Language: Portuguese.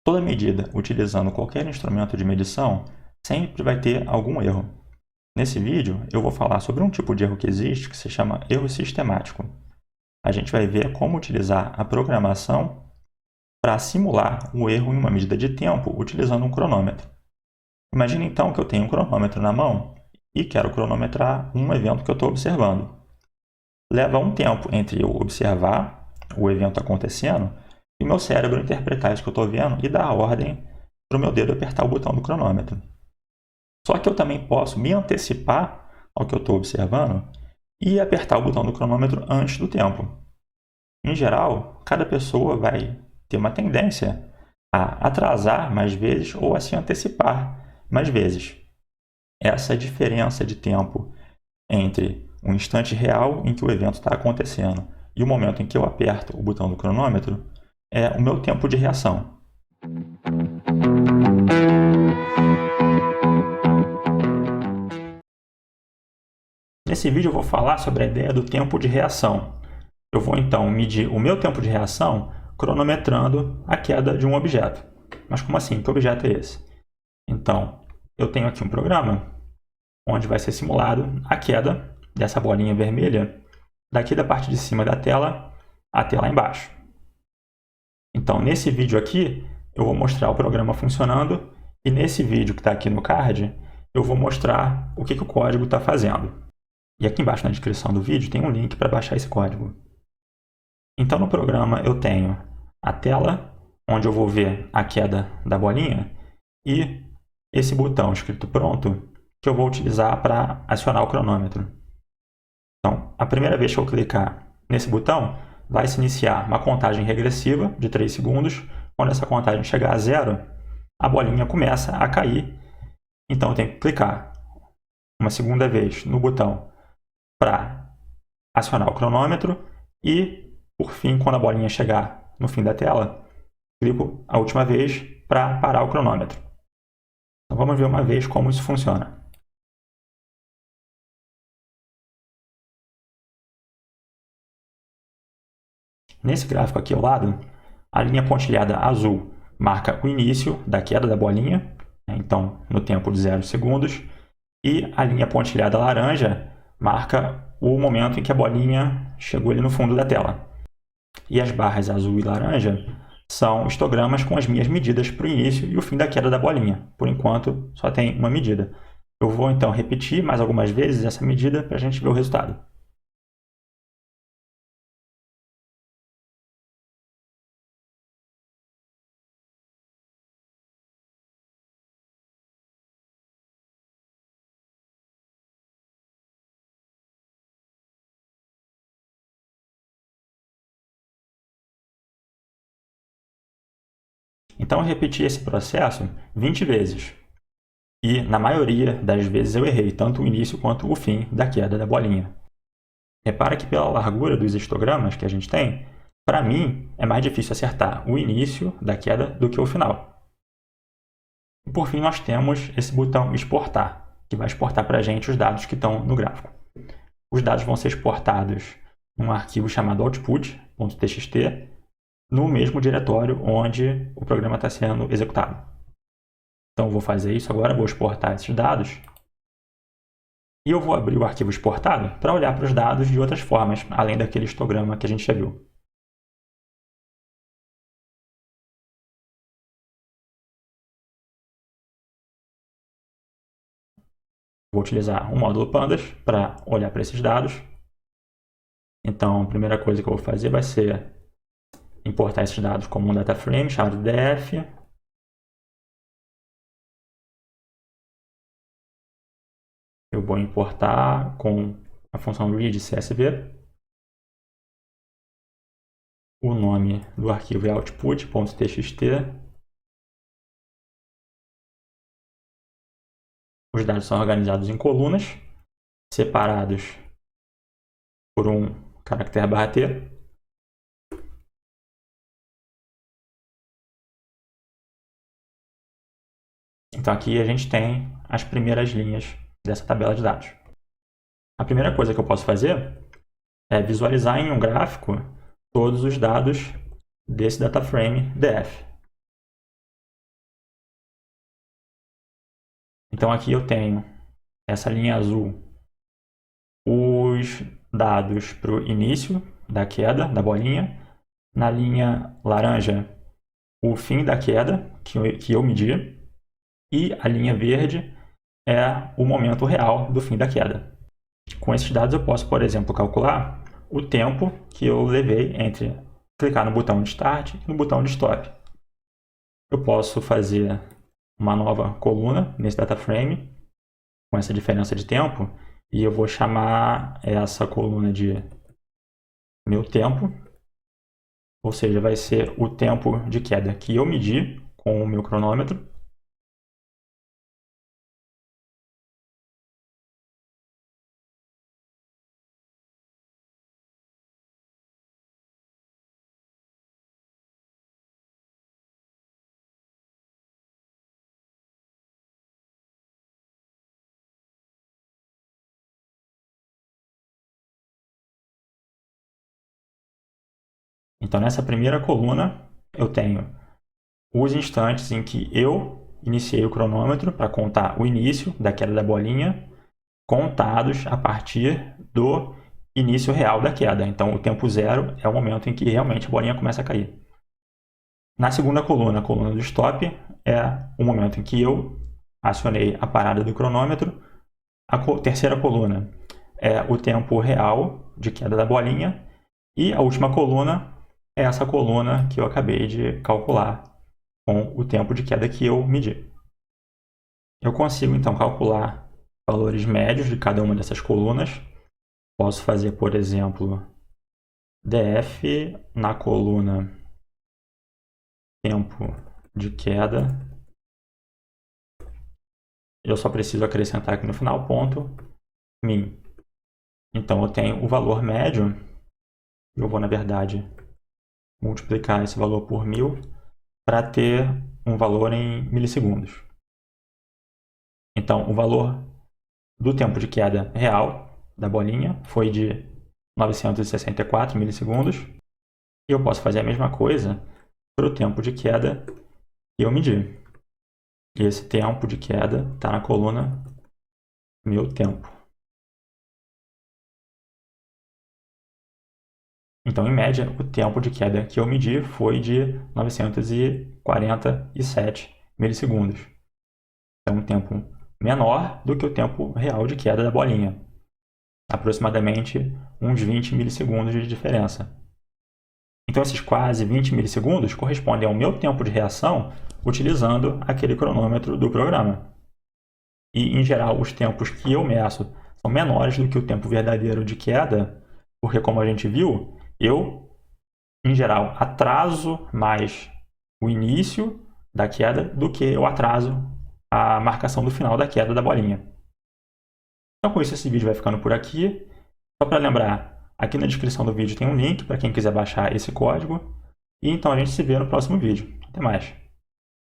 Toda medida utilizando qualquer instrumento de medição sempre vai ter algum erro. Nesse vídeo, eu vou falar sobre um tipo de erro que existe que se chama erro sistemático. A gente vai ver como utilizar a programação para simular o erro em uma medida de tempo utilizando um cronômetro. Imagine então que eu tenho um cronômetro na mão e quero cronometrar um evento que eu estou observando. Leva um tempo entre eu observar o evento acontecendo e o meu cérebro interpretar isso que eu estou vendo e dar a ordem para o meu dedo apertar o botão do cronômetro. Só que eu também posso me antecipar ao que eu estou observando e apertar o botão do cronômetro antes do tempo. Em geral, cada pessoa vai ter uma tendência a atrasar mais vezes ou a se antecipar mais vezes. Essa diferença de tempo entre um instante real em que o evento está acontecendo e o momento em que eu aperto o botão do cronômetro é o meu tempo de reação. Nesse vídeo eu vou falar sobre a ideia do tempo de reação. Eu vou então medir o meu tempo de reação cronometrando a queda de um objeto. Mas como assim? Que objeto é esse? Então, eu tenho aqui um programa onde vai ser simulado a queda dessa bolinha vermelha daqui da parte de cima da tela até lá embaixo. Então, nesse vídeo aqui, eu vou mostrar o programa funcionando e nesse vídeo que está aqui no card, eu vou mostrar o que o código está fazendo. E aqui embaixo na descrição do vídeo tem um link para baixar esse código. Então, no programa eu tenho a tela, onde eu vou ver a queda da bolinha, e esse botão escrito pronto, que eu vou utilizar para acionar o cronômetro. Então, a primeira vez que eu clicar nesse botão, vai se iniciar uma contagem regressiva de 3 segundos. Quando essa contagem chegar a 0, a bolinha começa a cair. Então, eu tenho que clicar uma segunda vez no botão para acionar o cronômetro e, por fim, quando a bolinha chegar no fim da tela, clico a última vez para parar o cronômetro. Então, vamos ver uma vez como isso funciona. Nesse gráfico aqui ao lado, a linha pontilhada azul marca o início da queda da bolinha, então no tempo de 0 segundos, e a linha pontilhada laranja marca o momento em que a bolinha chegou ali no fundo da tela. E as barras azul e laranja são histogramas com as minhas medidas para o início e o fim da queda da bolinha. Por enquanto, só tem uma medida. Eu vou então repetir mais algumas vezes essa medida para a gente ver o resultado. Então, eu repeti esse processo 20 vezes. E, na maioria das vezes, eu errei tanto o início quanto o fim da queda da bolinha. Repara que pela largura dos histogramas que a gente tem, para mim, é mais difícil acertar o início da queda do que o final. E, por fim, nós temos esse botão exportar, que vai exportar para a gente os dados que estão no gráfico. Os dados vão ser exportados num arquivo chamado output.txt, no mesmo diretório onde o programa está sendo executado. Então, eu vou fazer isso agora, vou exportar esses dados. E eu vou abrir o arquivo exportado para olhar para os dados de outras formas, além daquele histograma que a gente já viu. Vou utilizar o módulo Pandas para olhar para esses dados. Então, a primeira coisa que eu vou fazer vai ser importar esses dados como um data frame chamado df. Eu vou importar com a função read_csv. O nome do arquivo é output.txt. Os dados são organizados em colunas, separados por um caractere /t. Então aqui a gente tem as primeiras linhas dessa tabela de dados. A primeira coisa que eu posso fazer é visualizar em um gráfico todos os dados desse data frame df. Então aqui eu tenho essa linha azul, os dados para o início da queda da bolinha. Na linha laranja, o fim da queda que eu medi. E a linha verde é o momento real do fim da queda. Com esses dados eu posso, por exemplo, calcular o tempo que eu levei entre clicar no botão de Start e no botão de Stop. Eu posso fazer uma nova coluna nesse data frame com essa diferença de tempo e eu vou chamar essa coluna de meu tempo, ou seja, vai ser o tempo de queda que eu medi com o meu cronômetro. Então, nessa primeira coluna, eu tenho os instantes em que eu iniciei o cronômetro para contar o início da queda da bolinha, contados a partir do início real da queda. Então, o tempo zero é o momento em que realmente a bolinha começa a cair. Na segunda coluna, a coluna do stop, é o momento em que eu acionei a parada do cronômetro. A terceira coluna é o tempo real de queda da bolinha. E a última coluna é essa coluna que eu acabei de calcular com o tempo de queda que eu medi. Eu consigo, então, calcular valores médios de cada uma dessas colunas. Posso fazer, por exemplo, df na coluna tempo de queda. Eu só preciso acrescentar aqui no final ponto min. Então, eu tenho o valor médio. Eu vou, na verdade, multiplicar esse valor por 1000 para ter um valor em milissegundos. Então, o valor do tempo de queda real da bolinha foi de 964 milissegundos. E eu posso fazer a mesma coisa para o tempo de queda que eu medi. E esse tempo de queda está na coluna meu tempo. Então, em média, o tempo de queda que eu medi foi de 947 milissegundos. Então, um tempo menor do que o tempo real de queda da bolinha. Aproximadamente uns 20 milissegundos de diferença. Então, esses quase 20 milissegundos correspondem ao meu tempo de reação utilizando aquele cronômetro do programa. E, em geral, os tempos que eu meço são menores do que o tempo verdadeiro de queda, porque, como a gente viu, eu, em geral, atraso mais o início da queda do que eu atraso a marcação do final da queda da bolinha. Então, com isso, esse vídeo vai ficando por aqui. Só para lembrar, aqui na descrição do vídeo tem um link para quem quiser baixar esse código. E então a gente se vê no próximo vídeo. Até mais!